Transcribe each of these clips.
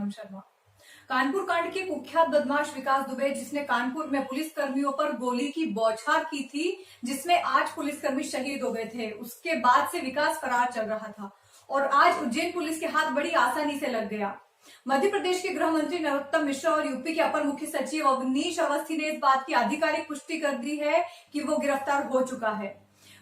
पूनम शर्मा। कानपुर कांड के कुख्यात बदमाश विकास दुबे, जिसने कानपुर में पुलिस कर्मियों पर गोली की बौछार की थी, जिसमें 8 पुलिसकर्मी शहीद हो गए थे, उसके बाद से विकास फरार चल रहा था और आज उज्जैन पुलिस के हाथ बड़ी आसानी से लग गया। मध्य प्रदेश के गृह मंत्री नरोत्तम मिश्रा और यूपी के अपर मुख्य सचिव अवनीश अवस्थी ने इस बात की आधिकारिक पुष्टि कर दी है कि वो गिरफ्तार हो चुका है।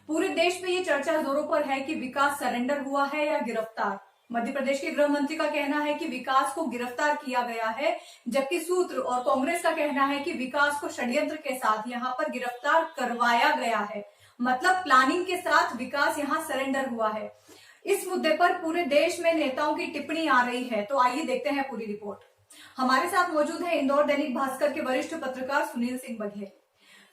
पूरे देश में ये चर्चा जोरों पर है कि विकास सरेंडर हुआ है या गिरफ्तार। मध्य प्रदेश के गृह मंत्री का कहना है कि विकास को गिरफ्तार किया गया है, जबकि सूत्र और कांग्रेस का कहना है कि विकास को षड्यंत्र के साथ यहां पर गिरफ्तार करवाया गया है, मतलब प्लानिंग के साथ विकास यहां सरेंडर हुआ है। इस मुद्दे पर पूरे देश में नेताओं की टिप्पणी आ रही है, तो आइए देखते हैं पूरी रिपोर्ट। हमारे साथ मौजूद है इंदौर दैनिक भास्कर के वरिष्ठ पत्रकार सुनील सिंह बघेल।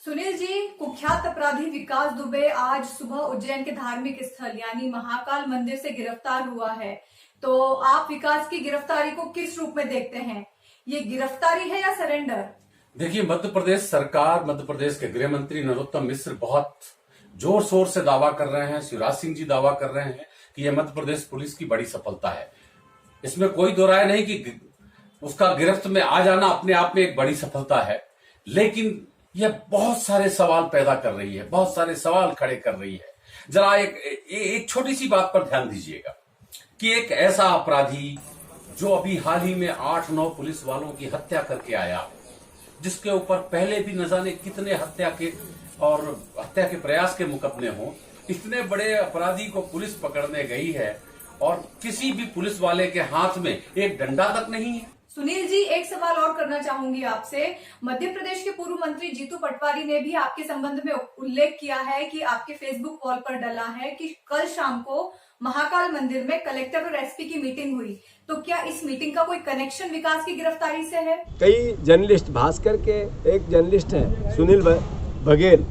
सुनील जी, कुख्यात अपराधी विकास दुबे आज सुबह उज्जैन के धार्मिक स्थल यानी महाकाल मंदिर से गिरफ्तार हुआ है, तो आप विकास की गिरफ्तारी को किस रूप में देखते हैं? ये गिरफ्तारी है या सरेंडर? देखिए, मध्य प्रदेश सरकार, मध्य प्रदेश के गृह मंत्री नरोत्तम मिश्र बहुत जोर शोर से दावा कर रहे हैं, शिवराज सिंह जी दावा कर रहे हैं कि यह मध्य प्रदेश पुलिस की बड़ी सफलता है। इसमें कोई दो राय नहीं कि उसका गिरफ्त में आ जाना अपने आप में एक बड़ी सफलता है, लेकिन यह बहुत सारे सवाल पैदा कर रही है, बहुत सारे सवाल खड़े कर रही है। जरा एक छोटी सी बात पर ध्यान दीजिएगा कि एक ऐसा अपराधी जो अभी हाल ही में 8-9 पुलिस वालों की हत्या करके आया, जिसके ऊपर पहले भी न जाने कितने हत्या के प्रयास के मुकदमे हों, इतने बड़े अपराधी को पुलिस पकड़ने गई है और किसी भी पुलिस वाले के हाथ में एक डंडा तक नहीं है। सुनील जी, एक सवाल और करना चाहूंगी आपसे। मध्य प्रदेश के पूर्व मंत्री जीतू पटवारी ने भी आपके संबंध में उल्लेख किया है कि आपके फेसबुक वॉल पर डला है कि कल शाम को महाकाल मंदिर में कलेक्टर और एसपी की मीटिंग हुई, तो क्या इस मीटिंग का कोई कनेक्शन विकास की गिरफ्तारी से है? कई जर्नलिस्ट, भास्कर के एक जर्नलिस्ट है सुनील बघेल,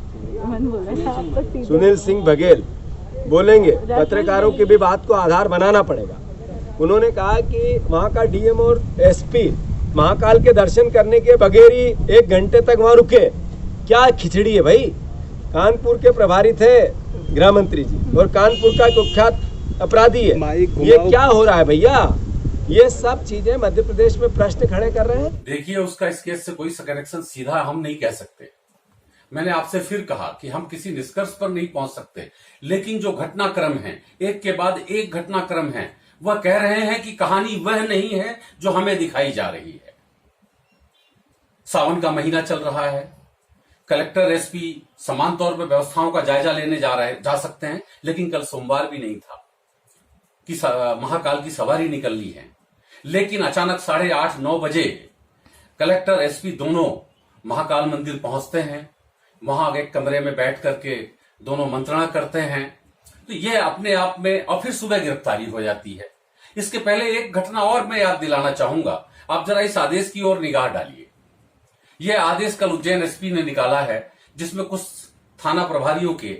सुनील सिंह बघेल बोलेंगे, पत्रकारों की भी बात को आधार बनाना पड़ेगा। उन्होंने कहा कि वहाँ का डीएम और एसपी महाकाल के दर्शन करने के बगैर ही 1 घंटे तक वहाँ रुके। क्या खिचड़ी है भाई? कानपुर के प्रभारी थे गृह मंत्री जी और कानपुर का कुख्यात अपराधी है, ये क्या हो रहा है भैया? ये सब चीजें मध्य प्रदेश में प्रश्न खड़े कर रहे हैं। देखिए, उसका इस केस से कोई कनेक्शन सीधा हम नहीं कह सकते। मैंने आपसे फिर कहा कि हम किसी निष्कर्ष पर नहीं पहुंच सकते, लेकिन जो घटनाक्रम है, एक के बाद एक घटनाक्रम है, वह कह रहे हैं कि कहानी वह नहीं है जो हमें दिखाई जा रही है। सावन का महीना चल रहा है, कलेक्टर एसपी समान तौर पर व्यवस्थाओं का जायजा लेने जा सकते हैं, लेकिन कल सोमवार भी नहीं था कि महाकाल की सवारी निकल ली है। लेकिन अचानक 8:30-9 बजे कलेक्टर एसपी दोनों महाकाल मंदिर पहुंचते हैं, वहां एक कमरे में बैठ करके दोनों मंत्रणा करते हैं, तो यह अपने आप में, और फिर सुबह गिरफ्तारी हो जाती है। इसके पहले एक घटना और मैं याद दिलाना चाहूंगा, आप जरा इस आदेश की ओर निगाह डालिए। यह आदेश कल उज्जैन एसपी ने निकाला है, जिसमें कुछ थाना प्रभारियों के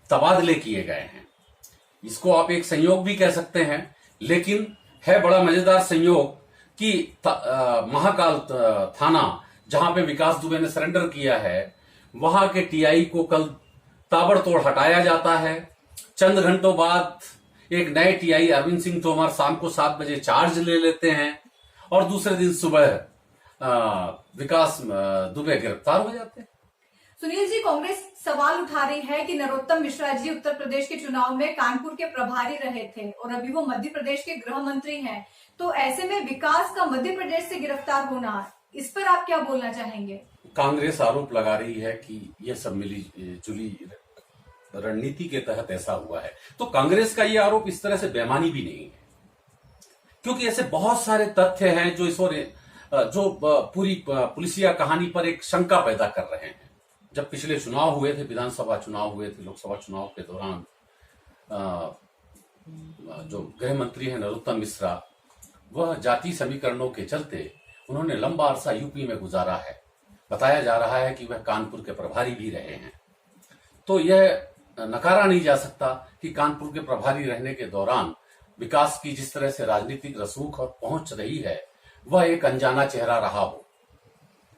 तबादले किए गए हैं। इसको आप एक संयोग भी कह सकते हैं, लेकिन है बड़ा मजेदार संयोग कि महाकाल थाना जहां पे विकास दुबे ने सरेंडर किया है, वहां के टीआई को कल ताबड़तोड़ हटाया जाता है। चंद घंटों बाद एक नए टीआई अरविंद सिंह तोमर शाम को 7 बजे चार्ज ले लेते हैं और दूसरे दिन सुबह विकास दुबे गिरफ्तार हो जाते हैं। सुनील जी, कांग्रेस सवाल उठा रही है कि नरोत्तम मिश्रा जी उत्तर प्रदेश के चुनाव में कानपुर के प्रभारी रहे थे और अभी वो मध्य प्रदेश के गृह मंत्री हैं, तो ऐसे में विकास का मध्य प्रदेश से गिरफ्तार होना, इस पर आप क्या बोलना चाहेंगे? कांग्रेस आरोप लगा रही है कि यह सब मिली जुली रणनीति के तहत ऐसा हुआ है, तो कांग्रेस का यह आरोप इस तरह से बेईमानी भी नहीं है, क्योंकि ऐसे बहुत सारे तथ्य हैं जो जो पूरी पुलिसिया कहानी पर एक शंका पैदा कर रहे हैं। जब पिछले चुनाव हुए थे, विधानसभा चुनाव हुए थे, लोकसभा चुनाव के दौरान जो गृह मंत्री है नरोत्तम मिश्रा, वह जाति समीकरणों के चलते उन्होंने लंबा अरसा यूपी में गुजारा है। बताया जा रहा है कि वह कानपुर के प्रभारी भी रहे हैं, तो यह नकारा नहीं जा सकता कि कानपुर के प्रभारी रहने के दौरान विकास की जिस तरह से राजनीतिक रसूख और पहुंच रही है, वह एक अनजाना चेहरा रहा हो,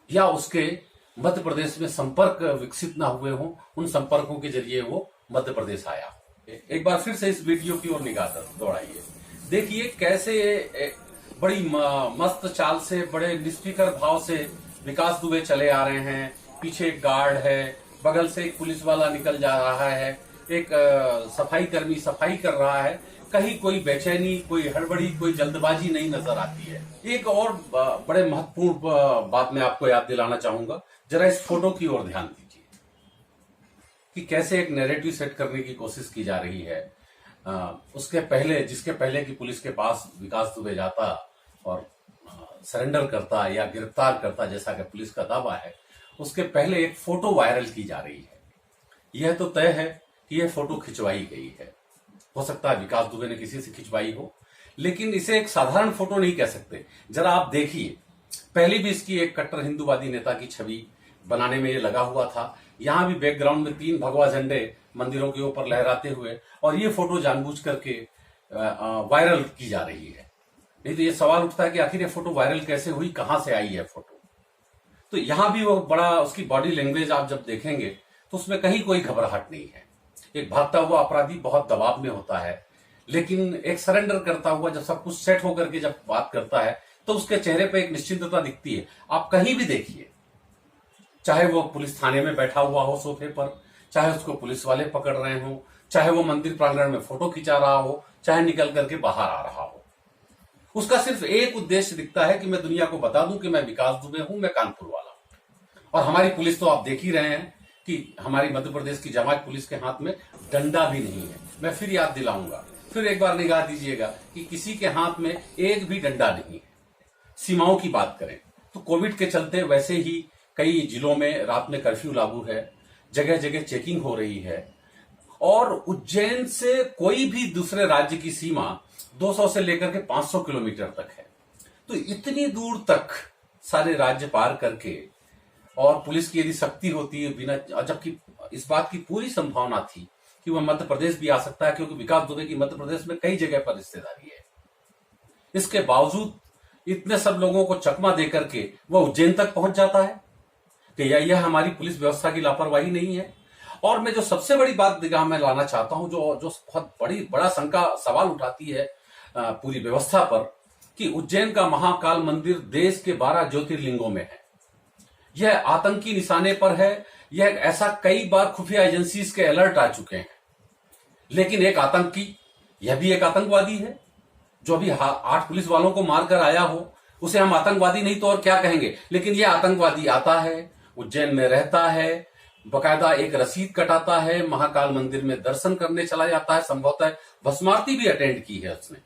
या उसके मध्य प्रदेश में संपर्क विकसित ना हुए हों, उन संपर्कों के जरिए वो मध्य प्रदेश आया। एक बार फिर से इस वीडियो की ओर निगाह दौड़ाइए, देखिए कैसे बड़ी मस्त चाल से, बड़े निष्फिकर भाव से विकास दुबे चले आ रहे हैं। पीछे एक गार्ड है, बगल से एक पुलिस वाला निकल जा रहा है, एक सफाई कर्मी सफाई कर रहा है। कहीं कोई बेचैनी, कोई हड़बड़ी, कोई जल्दबाजी नहीं नजर आती है। एक और बड़े महत्वपूर्ण बात मैं आपको याद दिलाना चाहूंगा। जरा इस फोटो की ओर ध्यान दीजिए कि कैसे एक नैरेटिव सेट करने की कोशिश की जा रही है। उसके पहले, जिसके पहले कि पुलिस के पास विकास दुबे जाता और सरेंडर करता या गिरफ्तार करता, जैसा कि पुलिस का दावा है, उसके पहले एक फोटो वायरल की जा रही है। यह तो तय है कि यह फोटो खिंचवाई गई है। हो सकता है विकास दुबे ने किसी से खिंचवाई हो, लेकिन इसे एक साधारण फोटो नहीं कह सकते। जरा आप देखिए, पहले भी इसकी एक कट्टर हिंदूवादी नेता की छवि बनाने में ये लगा हुआ था। यहां भी बैकग्राउंड में 3 भगवा झंडे मंदिरों के ऊपर लहराते हुए, और ये फोटो जानबूझ करके वायरल की जा रही है। नहीं तो ये सवाल उठता है कि आखिर ये फोटो वायरल कैसे हुई, कहां से आई है फोटो। तो यहां भी वो बड़ा, उसकी बॉडी लैंग्वेज आप जब देखेंगे तो उसमें कहीं कोई घबराहट नहीं है। एक भागता हुआ अपराधी बहुत दबाव में होता है, लेकिन एक सरेंडर करता हुआ जब सब कुछ सेट होकर के जब बात करता है तो उसके चेहरे पे एक निश्चिंतता दिखती है। आप कहीं भी देखिए, चाहे वो पुलिस थाने में बैठा हुआ हो सोफे पर, चाहे उसको पुलिस वाले पकड़ रहे हो, चाहे वो मंदिर प्रांगण में फोटो खिंचा रहा हो, चाहे निकल करके बाहर आ रहा हो, उसका सिर्फ एक उद्देश्य दिखता है कि मैं दुनिया को बता दूं कि मैं विकास दुबे हूं, मैं कानपुर वाला हूं। और हमारी पुलिस तो आप देख ही रहे हैं कि हमारी मध्य प्रदेश की जमात पुलिस के हाथ में डंडा भी नहीं है। मैं फिर याद दिलाऊंगा, फिर एक बार निगाह दीजिएगा कि किसी के हाथ में एक भी डंडा नहीं है। सीमाओं की बात करें तो कोविड के चलते वैसे ही कई जिलों में रात में कर्फ्यू लागू है, जगह जगह चेकिंग हो रही है, और उज्जैन से कोई भी दूसरे राज्य की सीमा 200 से लेकर के 500 किलोमीटर तक है। तो इतनी दूर तक सारे राज्य पार करके, और पुलिस की यदि शक्ति होती है बिना, जबकि इस बात की पूरी संभावना थी कि वह मध्य प्रदेश भी आ सकता है, क्योंकि विकास दुबे की मध्य प्रदेश में कई जगह पर रिश्तेदारी है। इसके बावजूद इतने सब लोगों को चकमा दे करके वह उज्जैन तक पहुंच जाता है कि यह हमारी पुलिस व्यवस्था की लापरवाही नहीं है। और मैं जो सबसे बड़ी बात निगाह में लाना चाहता हूं, जो बहुत बड़ा शंका सवाल उठाती है पूरी व्यवस्था पर, कि उज्जैन का महाकाल मंदिर देश के 12 ज्योतिर्लिंगों में है। यह आतंकी निशाने पर है। यह ऐसा कई बार खुफिया एजेंसीज के अलर्ट आ चुके हैं, लेकिन एक आतंकी, यह भी एक आतंकवादी है जो अभी 8 पुलिस वालों को मारकर आया हो, उसे हम आतंकवादी नहीं तो और क्या कहेंगे। लेकिन यह आतंकवादी आता है, उज्जैन में रहता है, बकायदा एक रसीद कटाता है, महाकाल मंदिर में दर्शन करने चला जाता है, संभवतः भस्मारती भी अटेंड की है उसने।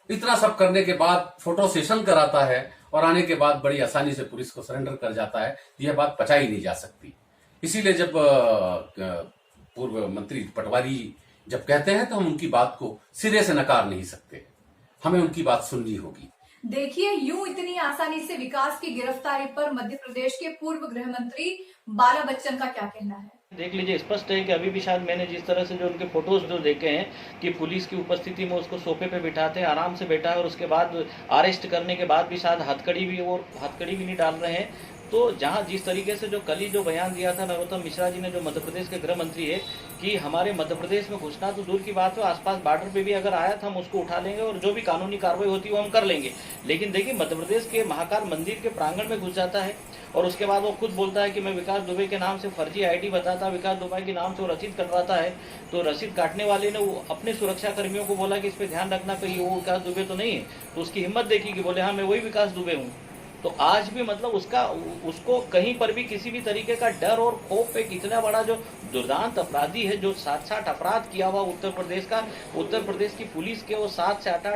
इतना सब करने के बाद फोटो सेशन कराता है और आने के बाद बड़ी आसानी से पुलिस को सरेंडर कर जाता है। यह बात पचाई नहीं जा सकती। इसीलिए जब पूर्व मंत्री पटवारी जब कहते हैं तो हम उनकी बात को सिरे से नकार नहीं सकते, हमें उनकी बात सुननी होगी। देखिए, यूं इतनी आसानी से विकास की गिरफ्तारी पर मध्य प्रदेश के पूर्व गृह मंत्री बाला बच्चन का क्या कहना है? देख लीजिए, स्पष्ट है कि अभी भी शायद मैंने जिस तरह से जो उनके फोटोज जो देखे हैं कि पुलिस की उपस्थिति में उसको सोफे पे बिठाते हैं, आराम से बैठा है, और उसके बाद अरेस्ट करने के बाद भी शायद हथकड़ी भी नहीं डाल रहे हैं। तो जहां जिस तरीके से जो कल ही जो बयान दिया था नरोत्तम मिश्रा जी ने, जो मध्य प्रदेश के गृह मंत्री है, कि हमारे मध्य प्रदेश में घुसना तो दूर की बात है, आसपास बॉर्डर पे भी अगर आया था हम उसको उठा लेंगे और जो भी कानूनी कार्रवाई होती है वो हम कर लेंगे। लेकिन देखिए, मध्य प्रदेश के महाकाल मंदिर के प्रांगण में घुस जाता है और उसके बाद वो खुद बोलता है कि मैं विकास दुबे के नाम से फर्जी आईडी बताता, विकास दुबे के नाम से वो रसीद कटवाता है। तो रसीद काटने वाले ने वो अपने सुरक्षा कर्मियों को बोला कि इस पर ध्यान रखना, कहीं वो विकास दुबे तो नहीं है। तो उसकी हिम्मत देखी कि बोले हाँ मैं वही विकास दुबे हूँ। तो आज भी मतलब उसको कहीं पर भी किसी भी तरीके का डर और खौफ, एक इतना बड़ा जो दुर्दांत अपराधी है, जो 7 अपराध किया हुआ उत्तर प्रदेश की पुलिस के वो 7 से 8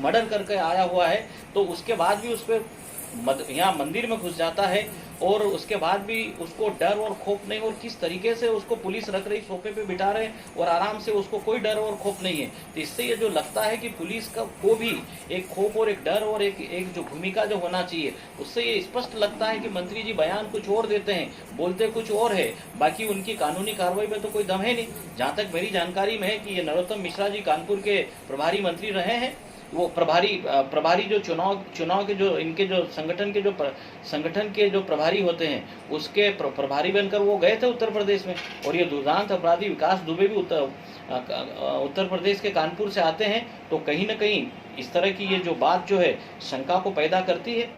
मर्डर करके आया हुआ है, तो उसके बाद भी उस पर यहाँ मंदिर में घुस जाता है और उसके बाद भी उसको डर और खौफ नहीं। और किस तरीके से उसको पुलिस रख रही, सोफे पे बिठा रहे और आराम से, उसको कोई डर और खौफ नहीं है। तो इससे ये जो लगता है कि पुलिस को भी एक खौफ और एक डर और एक जो भूमिका जो होना चाहिए, उससे ये स्पष्ट लगता है कि मंत्री जी बयान कुछ और देते हैं, बोलते कुछ और है, बाकी उनकी कानूनी कार्रवाई में तो कोई दम है नहीं। जहाँ तक मेरी जानकारी में है कि ये नरोत्तम मिश्रा जी कानपुर के प्रभारी मंत्री रहे हैं वो प्रभारी जो चुनाव के जो इनके जो संगठन के जो प्रभारी होते हैं उसके प्रभारी बनकर वो गए थे उत्तर प्रदेश में। और ये दुर्दांत अपराधी विकास दुबे भी उत्तर प्रदेश के कानपुर से आते हैं। तो कहीं ना कहीं इस तरह की ये जो बात जो है शंका को पैदा करती है।